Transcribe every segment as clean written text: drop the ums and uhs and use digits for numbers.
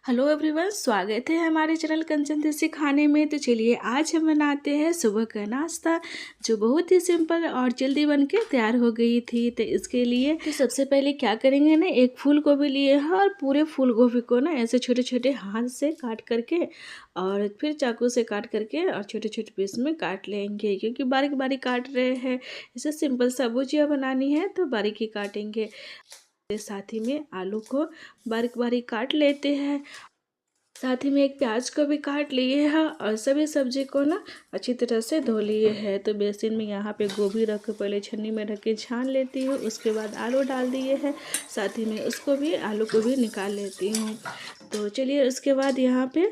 Hello everyone, स्वागत है हमारे चैनल कंचन देसी खाने में। तो चलिए आज हम बनाते हैं सुबह का नाश्ता जो बहुत ही सिंपल और जल्दी बन के तैयार हो गई थी। तो इसके लिए तो सबसे पहले क्या करेंगे ना, एक फूल गोभी लिए हैं और पूरे फूल गोभी को ना ऐसे छोटे छोटे हाथ से काट करके और फिर चाकू से काट करके और छोटे छोटे पीस में काट लेंगे, क्योंकि बारीक बारीक काट रहे हैं। इसे सिंपल सा भुजिया बनानी है तो बारीक ही काटेंगे। साथ ही में आलू को बारीक बारीक काट लेते हैं। साथ ही में एक प्याज को भी काट लिए हैं और सभी सब्जी को ना अच्छी तरह से धो लिए हैं। तो बेसिन में यहाँ पे गोभी रख के पहले छन्नी में रख के छान लेती हूँ। उसके बाद आलू डाल दिए हैं, साथ ही में उसको भी आलू को भी निकाल लेती हूँ। तो चलिए उसके बाद यहाँ पे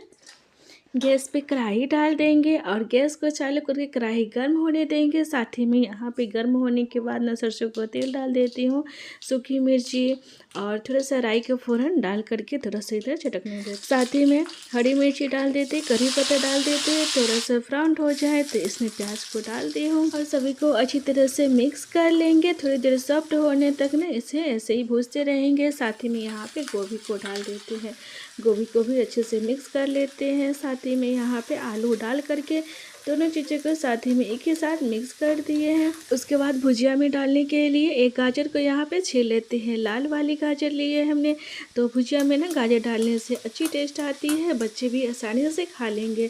गैस पे कढ़ाई डाल देंगे और गैस को चालू करके कढ़ाई गर्म होने देंगे। साथ ही में यहाँ पे गर्म होने के बाद ना सरसों का तेल डाल देती हूँ, सूखी मिर्ची और थोड़ा सा राई का फोरन डाल करके थोड़ा सा इधर चटकने देते। साथ ही में हरी मिर्ची डाल देते, करी पत्ता डाल देते। थोड़ा सा ब्राउन हो जाए तो इसमें प्याज को डाल दी हूँ और सभी को अच्छी तरह से मिक्स कर लेंगे। थोड़ी देर सॉफ्ट होने तक ना इसे ऐसे ही भूनते रहेंगे। साथ ही में यहाँ पे गोभी को डाल देते हैं, गोभी को भी अच्छे से मिक्स कर लेते हैं। साथ ही में यहाँ पे आलू डाल करके दोनों चीज़ों को साथ ही में एक ही साथ मिक्स कर दिए हैं। उसके बाद भुजिया में डालने के लिए एक गाजर को यहाँ पे छील लेते हैं। लाल वाली गाजर लिए हमने। तो भुजिया में ना गाजर डालने से अच्छी टेस्ट आती है, बच्चे भी आसानी से खा लेंगे।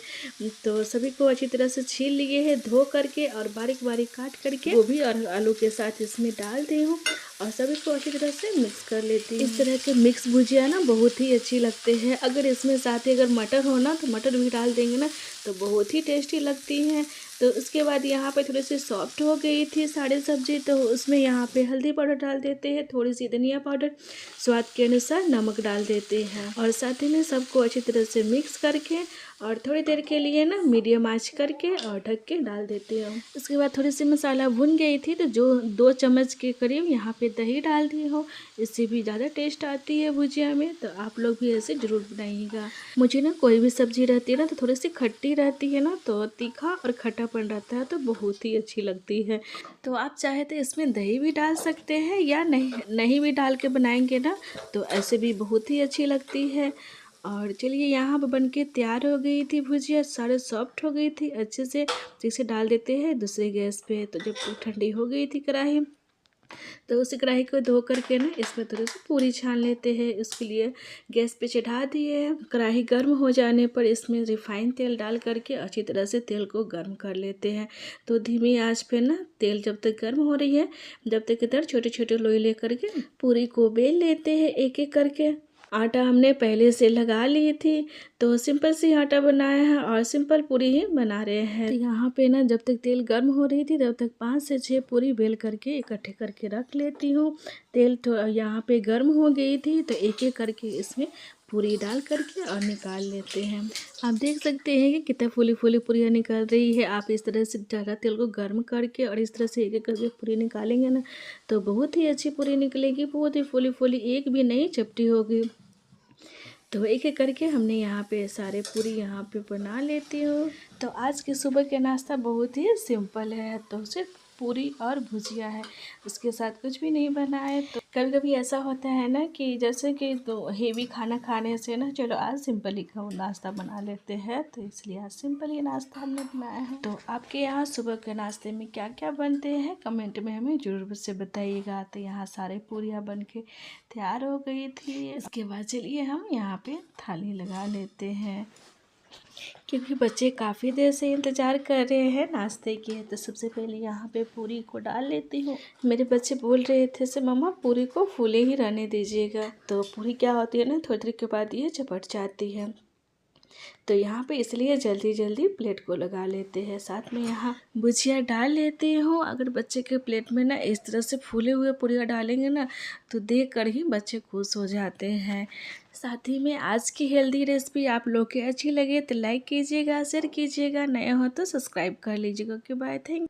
तो सभी को अच्छी तरह से छील लिए हैं, धो करके और बारीक बारीक काट करके गोभी और आलू के साथ इसमें डाल दी हूँ और सभी को अच्छी तरह से मिक्स कर लेती हूँ। इस तरह के मिक्स भुजिया ना बहुत ही अच्छी लगते हैं। अगर इसमें साथ ही अगर मटर हो ना तो मटर भी डाल देंगे ना तो बहुत ही टेस्टी लगती हैं। तो उसके बाद यहाँ पे थोड़ी सी सॉफ्ट हो गई थी सारी सब्जी, तो उसमें यहाँ पे हल्दी पाउडर डाल देते हैं, थोड़ी सी धनिया पाउडर, स्वाद के अनुसार नमक डाल देते हैं और साथ ही में सबको अच्छी तरह से मिक्स करके और थोड़ी देर के लिए ना मीडियम आंच करके और ढक के डाल देते हैं। उसके बाद थोड़ी सी मसाला भुन गई थी तो जो 2 चम्मच के करीब यहाँ पे दही डाल दी हो, इससे भी ज़्यादा टेस्ट आती है भुजिया में। तो आप लोग भी ऐसे ज़रूर बनाइएगा। मुझे ना कोई भी सब्जी रहती है ना तो थोड़ी सी खट्टी रहती है ना, तो तीखा और खट्टापन रहता है तो बहुत ही अच्छी लगती है। तो आप चाहे तो इसमें दही भी डाल सकते हैं या नहीं भी डाल के बनाएंगे ना तो ऐसे भी बहुत ही अच्छी लगती है। और चलिए यहाँ पर बनके तैयार हो गई थी भुजिया, सारे सॉफ्ट हो गई थी अच्छे से। इसे डाल देते हैं दूसरे गैस पे। तो जब ठंडी हो गई थी कढ़ाई तो उसी कढ़ाई को धो करके ना इसमें थोड़ी सी पूरी छान लेते हैं। इसके लिए गैस पे चढ़ा दिए हैं। कढ़ाई गर्म हो जाने पर इसमें रिफाइंड तेल डाल करके अच्छी तरह से तेल को गर्म कर लेते हैं। तो धीमी आंच पे ना तेल जब तक गर्म हो रही है जब तक इधर छोटे छोटे लोई ले करके पूरी को बेल लेते हैं एक एक करके। आटा हमने पहले से लगा ली थी तो सिंपल सी आटा बनाया है और सिंपल पूरी ही बना रहे हैं। तो यहाँ पे ना जब तक तेल गर्म हो रही थी तब तक 5 से 6 पूरी बेल करके इकट्ठे करके रख लेती हूँ। तेल तो यहाँ पे गर्म हो गई थी तो एक एक करके इसमें पूरी डाल करके और निकाल लेते हैं। आप देख सकते हैं कि कितना फूली फूली पूरियाँ निकल रही है। आप इस तरह से ज़्यादा तेल को गर्म करके और इस तरह से एक एक करके पूरी निकालेंगे ना तो बहुत ही अच्छी पूरी निकलेगी, बहुत ही फूली फूली, एक भी नहीं चपटी होगी। तो एक एक करके हमने यहाँ पे सारे पूरी यहाँ पे बना लेती हूँ। तो आज के सुबह के नाश्ता बहुत ही सिंपल है, तो सिर्फ पूरी और भुजिया है, उसके साथ कुछ भी नहीं बना है। तो कभी कभी ऐसा होता है ना कि जैसे कि तो हेवी खाना खाने से ना चलो आज सिंपल ही नाश्ता बना लेते हैं, तो इसलिए आज सिंपल ही नाश्ता हमने बनाया है। तो आपके यहाँ सुबह के नाश्ते में क्या क्या बनते हैं कमेंट में हमें ज़रूर से बताइएगा। तो यहाँ सारे पूरियाँ बन के तैयार हो गई थी। इसके बाद चलिए हम यहाँ पे थाली लगा लेते हैं, क्योंकि बच्चे काफ़ी देर से इंतज़ार कर रहे हैं नाश्ते के। तो सबसे पहले यहाँ पे पूरी को डाल लेती हूँ। मेरे बच्चे बोल रहे थे से मम्मा पूरी को फूले ही रहने दीजिएगा। तो पूरी क्या होती है ना थोड़ी देर के बाद ये चपट जाती है, तो यहाँ पे इसलिए जल्दी जल्दी प्लेट को लगा लेते हैं। साथ में यहाँ भुजिया डाल लेती हूँ। अगर बच्चे के प्लेट में ना इस तरह से फूले हुए पूरिया डालेंगे ना तो देख कर ही बच्चे खुश हो जाते हैं। साथ ही में आज की हेल्दी रेसिपी आप लोग की अच्छी लगे तो लाइक कीजिएगा, शेयर कीजिएगा, नए हो तो सब्सक्राइब कर लीजिएगा। Okay bye, thank